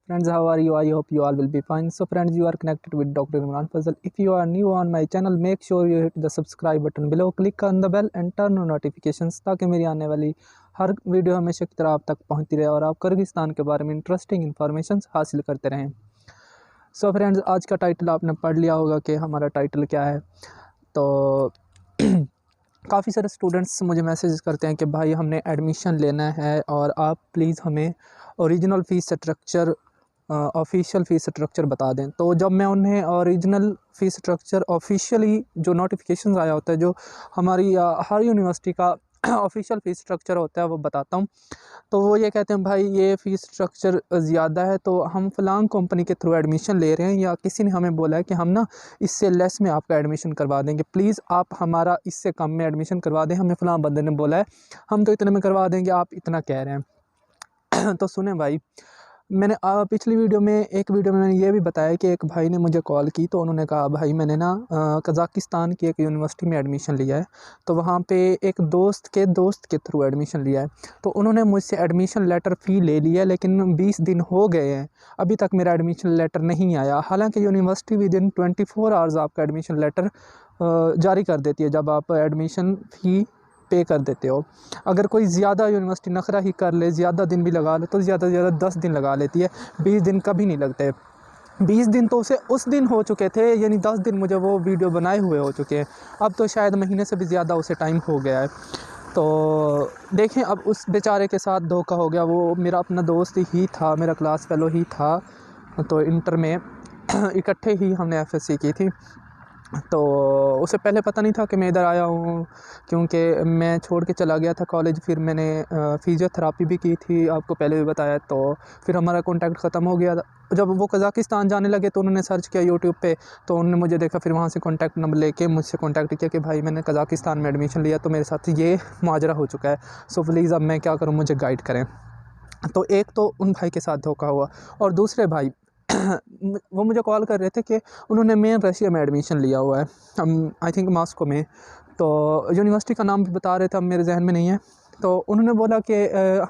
Friends, how are you? I hope you all will be fine. So friends, you are connected with Dr. Imran Fazal. If you are new on my channel, make sure you hit the subscribe button below, click on the bell and turn on notifications ताकि मेरी आने वाली हर video हमेशा की तरह आप तक पहुंचती रहे और आप किर्गिस्तान के बारे में इंटरेस्टिंग इन्फॉर्मेशन हासिल करते रहें। सो फ्रेंड्स, आज का टाइटल आपने पढ़ लिया होगा कि हमारा टाइटल क्या है। तो काफ़ी सारे स्टूडेंट्स मुझे मैसेज करते हैं कि भाई हमने एडमिशन लेना है और आप प्लीज़ हमें original fees structure official fees structure बता दें। तो जब मैं उन्हें ओरिजिनल फ़ीस स्ट्रक्चर ऑफिशियली जो नोटिफिकेशन आया होता है, जो हमारी हर यूनिवर्सिटी का ऑफिशियल फ़ीस स्ट्रक्चर होता है, वो बताता हूँ, तो वो ये कहते हैं भाई ये फ़ीस स्ट्रक्चर ज़्यादा है, तो हम फ़लाँ कंपनी के थ्रू एडमिशन ले रहे हैं या किसी ने हमें बोला है कि हम ना इससे लेस में आपका एडमिशन करवा देंगे, प्लीज़ आप हमारा इससे कम में एडमिशन करवा दें, हमें फ़लाँ बंदे ने बोला है, हम तो इतने में करवा देंगे, आप इतना कह रहे हैं। तो सुने भाई, मैंने पिछली वीडियो में मैंने ये भी बताया कि एक भाई ने मुझे कॉल की, तो उन्होंने कहा भाई मैंने ना कज़ाकिस्तान की एक यूनिवर्सिटी में एडमिशन लिया है, तो वहाँ पे एक दोस्त के थ्रू एडमिशन लिया है। तो उन्होंने मुझसे एडमिशन लेटर फ़ी ले लिया, लेकिन 20 दिन हो गए हैं, अभी तक मेरा एडमिशन लेटर नहीं आया। हालांकि यूनिवर्सिटी विद इन 24 आवर्स आपका एडमिशन लेटर जारी कर देती है जब आप एडमिशन फ़ी पे कर देते हो। अगर कोई ज़्यादा यूनिवर्सिटी नखरा ही कर ले, ज़्यादा दिन भी लगा ले, तो ज़्यादा से ज़्यादा 10 दिन लगा लेती है, 20 दिन कभी नहीं लगते। 20 दिन तो उसे उस दिन हो चुके थे, यानी 10 दिन मुझे वो वीडियो बनाए हुए हो चुके हैं, अब तो शायद महीने से भी ज़्यादा उसे टाइम हो गया है। तो देखें, अब उस बेचारे के साथ धोखा हो गया। वो मेरा अपना दोस्त ही था, मेरा क्लास फेलो ही था, तो इंटर में इकट्ठे ही हमने एफएससी की थी। तो उसे पहले पता नहीं था कि मैं इधर आया हूँ, क्योंकि मैं छोड़ के चला गया था कॉलेज। फिर मैंने फ़िज़ियोथेरापी भी की थी, आपको पहले भी बताया। तो फिर हमारा कॉन्टैक्ट ख़त्म हो गया। जब वो कज़ाकिस्तान जाने लगे तो उन्होंने सर्च किया यूट्यूब पे, तो उन्होंने मुझे देखा, फिर वहाँ से कॉन्टैक्ट नंबर लेके मुझसे कॉन्टैक्ट किया कि भाई मैंने कज़ाकिस्तान में एडमिशन लिया, तो मेरे साथ ये माजरा हो चुका है, सो प्लीज़ अब मैं क्या करूँ, मुझे गाइड करें। तो एक तो उन भाई के साथ धोखा हुआ, और दूसरे भाई वो मुझे कॉल कर रहे थे कि उन्होंने मेन रशिया में एडमिशन लिया हुआ है, आई थिंक मॉस्को में। तो यूनिवर्सिटी का नाम भी बता रहे थे, अब मेरे जहन में नहीं है। तो उन्होंने बोला कि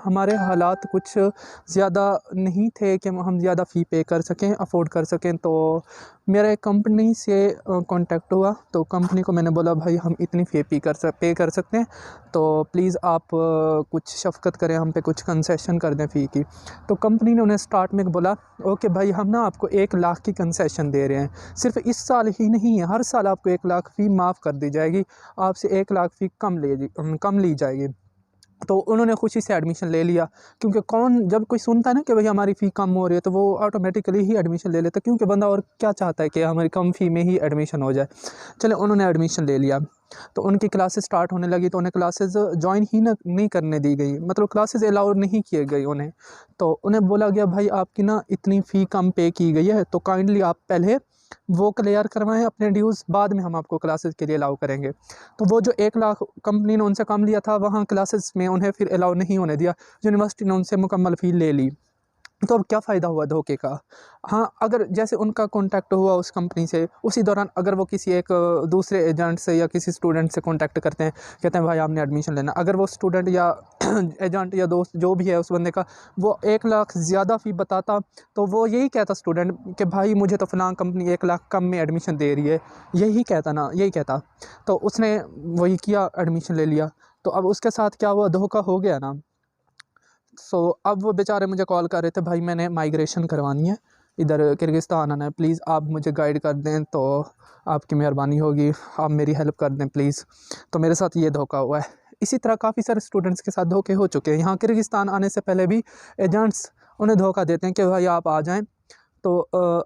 हमारे हालात कुछ ज़्यादा नहीं थे कि हम ज़्यादा फ़ी पे कर सकें, अफोर्ड कर सकें। तो मेरा एक कंपनी से कांटेक्ट हुआ, तो कंपनी को मैंने बोला भाई हम इतनी फ़ी पे कर सकते हैं, तो प्लीज़ आप कुछ शफ़क़त करें, हम पे कुछ कंसेशन कर दें फ़ी की। तो कंपनी ने उन्हें स्टार्ट में बोला ओके भाई, हम ना आपको 1 लाख की कंसेशन दे रहे हैं, सिर्फ इस साल ही नहीं है, हर साल आपको 1 लाख फ़ी माफ़ कर दी जाएगी, आपसे 1 लाख फ़ी कम ली जाएगी। तो उन्होंने खुशी से एडमिशन ले लिया, क्योंकि जब कोई सुनता है ना कि भाई हमारी फ़ी कम हो रही है, तो वो ऑटोमेटिकली ही एडमिशन ले लेता है, क्योंकि बंदा और क्या चाहता है कि हमारी कम फ़ी में ही एडमिशन हो जाए। चले, उन्होंने एडमिशन ले लिया, तो उनकी क्लासेस स्टार्ट होने लगी, तो उन्हें क्लासेस जॉइन ही नहीं करने दी गई, मतलब क्लासेस अलाउ नहीं किए गए उन्हें। तो उन्हें बोला गया भाई आपकी ना इतनी फ़ी कम पे की गई है, तो काइंडली आप पहले वो क्लियर करवाएं अपने ड्यूज़, बाद में हम आपको क्लासेस के लिए अलाउ करेंगे। तो वो जो 1 लाख कंपनी ने उनसे कम लिया था, वहाँ क्लासेस में उन्हें फिर अलाउ नहीं होने दिया, यूनिवर्सिटी ने उनसे मुकम्मल फ़ी ले ली। तो अब क्या फ़ायदा हुआ धोखे का? हाँ, अगर जैसे उनका कॉन्टैक्ट हुआ उस कंपनी से, उसी दौरान अगर वो किसी एक दूसरे एजेंट से या किसी स्टूडेंट से कॉन्टैक्ट करते हैं, कहते हैं भाई आपने एडमिशन लेना, अगर वो स्टूडेंट या एजेंट या दोस्त जो भी है उस बंदे का, वो 1 लाख ज़्यादा फ़ी बताता, तो वो यही कहता स्टूडेंट कि भाई मुझे तो फ़लाँ कंपनी 1 लाख कम में एडमिशन दे रही है, यही कहता। तो उसने वही किया, एडमिशन ले लिया। तो अब उसके साथ क्या हुआ, धोखा हो गया ना। अब वो बेचारे मुझे कॉल कर रहे थे, भाई मैंने माइग्रेशन करवानी है, इधर किर्गिस्तान आना है, प्लीज़ आप मुझे गाइड कर दें, तो आपकी मेहरबानी होगी, आप मेरी हेल्प कर दें प्लीज़। तो मेरे साथ ये धोखा हुआ है। इसी तरह काफ़ी सारे स्टूडेंट्स के साथ धोखे हो चुके हैं। यहाँ किर्गिस्तान आने से पहले भी एजेंट्स उन्हें धोखा देते हैं कि भाई आप आ जाएँ, तो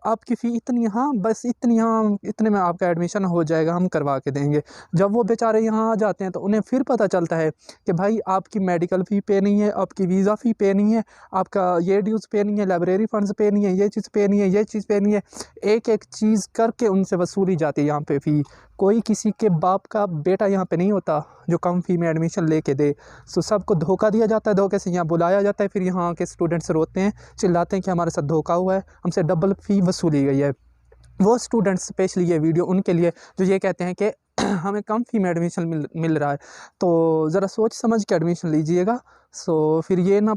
आपकी फ़ी इतनी, हाँ बस इतनी, हाँ इतने में आपका एडमिशन हो जाएगा, हम करवा के देंगे। जब वो बेचारे यहाँ आ जाते हैं, तो उन्हें फिर पता चलता है कि भाई आपकी मेडिकल फ़ी पे नहीं है, आपकी वीज़ा फ़ी पे नहीं है, आपका ये ड्यूज़ पे नहीं है, लाइब्रेरी फ़ंड्स पे नहीं है, ये चीज़ पे नहीं है, ये चीज़ पे नहीं है। एक-एक चीज़ करके उनसे वसूली जाती है यहाँ पे फ़ी। कोई किसी के बाप का बेटा यहाँ पे नहीं होता जो कम फ़ी में एडमिशन लेके दे। सबको धोखा दिया जाता है, धोखे से यहाँ बुलाया जाता है, फिर यहाँ के स्टूडेंट्स रोते हैं, चिल्लाते हैं कि हमारे साथ धोखा हुआ है, हमसे डबल फ़ी वसूली गई है। वो स्टूडेंट्स, स्पेशली ये वीडियो उनके लिए जो ये कहते हैं कि हमें कम फ़ी में एडमिशन मिल रहा है, तो ज़रा सोच समझ के एडमिशन लीजिएगा। सो फिर ये ना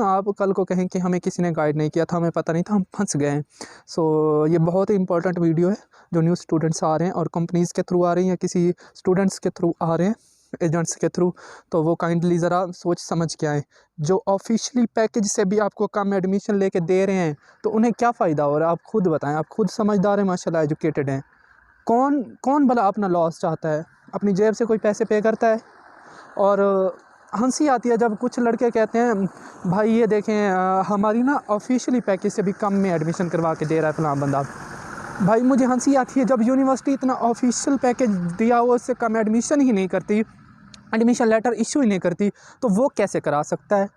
आप कल को कहें कि हमें किसी ने गाइड नहीं किया था, हमें पता नहीं था, हम फंस गए हैं। सो ये बहुत ही इंपॉर्टेंट वीडियो है, जो न्यू स्टूडेंट्स आ रहे हैं और कंपनीज़ के थ्रू आ रही हैं, किसी स्टूडेंट्स के थ्रू आ रहे हैं, एजेंट्स के थ्रू, तो वो काइंडली ज़रा सोच समझ के आएँ। जो ऑफिशियली पैकेज से भी आपको कम एडमिशन लेके दे रहे हैं, तो उन्हें क्या फ़ायदा हो रहा है, आप खुद बताएं। आप खुद समझदार हैं, माशाल्लाह एजुकेटेड हैं। कौन कौन भला अपना लॉस चाहता है? अपनी जेब से कोई पैसे पे करता है? और हंसी आती है जब कुछ लड़के कहते हैं भाई ये देखें हमारी ना ऑफिशियली पैकेज से भी कम में एडमिशन करवा के दे रहा है फलां बंदा। भाई मुझे हंसी आती है जब यूनिवर्सिटी इतना ऑफिशियल पैकेज दिया हुआ उससे कम एडमिशन ही नहीं करती, एडमिशन लेटर इशू ही नहीं करती, तो वो कैसे करा सकता है?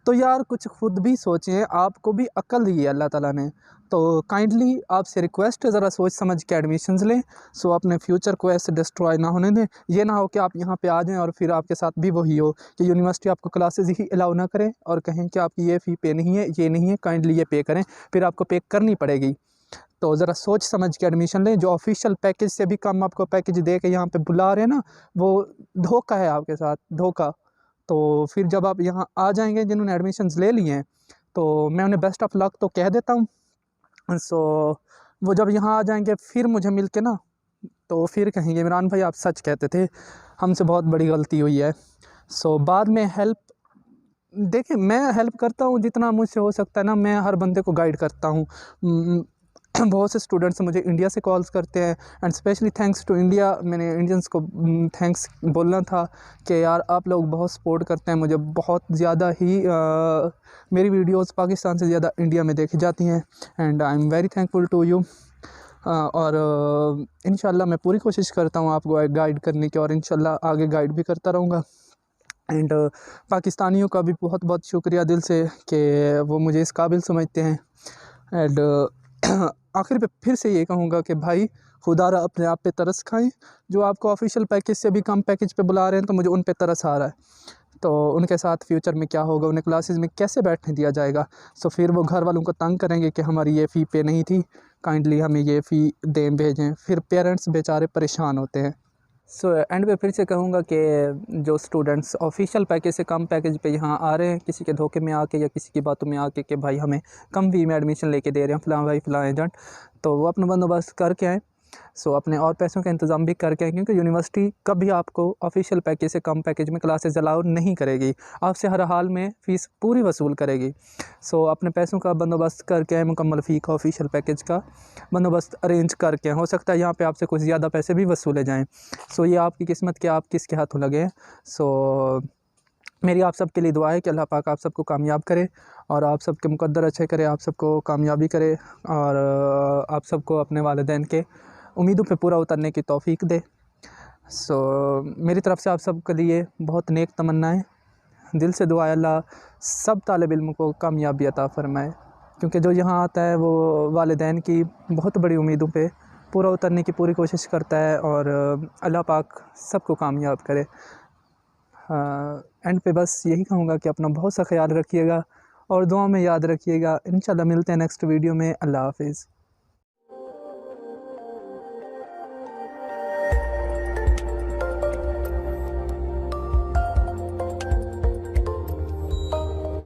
तो यार कुछ खुद भी सोचें, आपको भी अक्ल दी है अल्लाह ताला ने। तो काइंडली आपसे रिक्वेस्ट है, ज़रा सोच समझ के एडमिशन्स लें, सो अपने फ्यूचर को ऐसे डिस्ट्रॉय ना होने दें। ये ना हो कि आप यहाँ पे आ जाएं और फिर आपके साथ भी वही हो कि यूनिवर्सिटी आपको क्लासेस ही अलाउ ना करें और कहें कि आपकी ये फ़ी पे नहीं है, ये नहीं है, काइंडली ये पे करें, फिर आपको पे करनी पड़ेगी। तो ज़रा सोच समझ के एडमिशन लें। जो ऑफिशियल पैकेज से भी कम आपको पैकेज दे के यहाँ पे बुला रहे हैं ना, वो धोखा है आपके साथ, धोखा। तो फिर जब आप यहाँ आ जाएंगे, जिन्होंने एडमिशन्स ले लिए हैं, तो मैं उन्हें बेस्ट ऑफ लक तो कह देता हूँ। सो वो जब यहाँ आ जाएंगे फिर मुझे मिल के ना, तो फिर कहेंगे इमरान भाई आप सच कहते थे, हमसे बहुत बड़ी गलती हुई है। सो बाद में हेल्प, देखिए मैं हेल्प करता हूँ जितना मुझसे हो सकता है ना, मैं हर बंदे को गाइड करता हूँ। बहुत से स्टूडेंट्स मुझे इंडिया से कॉल्स करते हैं, and specially thanks to India. मैंने इंडियंस को थैंक्स बोलना था कि यार आप लोग बहुत सपोर्ट करते हैं मुझे, बहुत ज़्यादा ही मेरी वीडियोस पाकिस्तान से ज़्यादा इंडिया में देखी जाती हैं, and I am very thankful to you. और इंशाल्लाह मैं पूरी कोशिश करता हूँ आपको गाइड करने की, और इंशाल्लाह आगे गाइड भी करता रहूँगा। एंड पाकिस्तानियों का भी बहुत बहुत शुक्रिया दिल से कि वो मुझे इस काबिल समझते हैं। एंड आखिर पे फिर से ये कहूँगा कि भाई खुदारा अपने आप पे तरस खाएं। जो आपको ऑफिशियल पैकेज से भी कम पैकेज पे बुला रहे हैं, तो मुझे उन पे तरस आ रहा है। तो उनके साथ फ्यूचर में क्या होगा, उन्हें क्लासेस में कैसे बैठने दिया जाएगा? सो फिर वो घर वालों को तंग करेंगे कि हमारी ये फ़ी पे नहीं थी, काइंडली हमें ये फ़ी दें भेजें। फिर पेरेंट्स बेचारे परेशान होते हैं। सो एंड पे फिर से कहूँगा कि जो स्टूडेंट्स ऑफिशियल पैकेज से कम पैकेज पे यहाँ आ रहे हैं, किसी के धोखे में आके या किसी की बातों में आके कि भाई हमें कम फी में एडमिशन लेके दे रहे हैं फ़लाँ भाई फ़लाँ एजेंट, तो वो अपना बंदोबस्त करके आएँ। सो अपने और पैसों का इंतज़ाम भी करके आएँ, क्योंकि यूनिवर्सिटी कभी आपको ऑफिशियल पैकेज से कम पैकेज में क्लासेस अलाउ नहीं करेगी, आपसे हर हाल में फ़ीस पूरी वसूल करेगी। सो अपने पैसों का बंदोबस्त करके आएँ, मुकम्मल फ़ी का ऑफिशियल पैकेज का बंदोबस्त अरेंज करके। हो सकता है यहाँ पे आपसे कुछ ज़्यादा पैसे भी वसूले जाएँ। सो ये आपकी किस्मत कि आप किसके हाथों लगे हैं। सो मेरी आप सब के लिए दुआ है कि अल्लाह पाक आप सबको कामयाब करे और आप सबके मुकद्दर अच्छे करे, आप सबको कामयाबी करे, और आप सबको अपने वालिदैन के उम्मीदों पे पूरा उतरने की तौफीक दे। सो मेरी तरफ़ से आप सब के लिए बहुत नेक तमन्नाएं, दिल से दुआ है अल्लाह सब तालिब इल्म को कामयाबी अता फ़रमाए, क्योंकि जो यहाँ आता है वो वालिदैन की बहुत बड़ी उम्मीदों पे पूरा उतरने की पूरी कोशिश करता है, और अल्लाह पाक सबको कामयाब करे। एंड पे बस यही कहूँगा कि अपना बहुत सा ख्याल रखिएगा और दुआ में याद रखिएगा। इंशाल्लाह मिलते हैं नेक्स्ट वीडियो में। अल्लाह हाफ़िज़।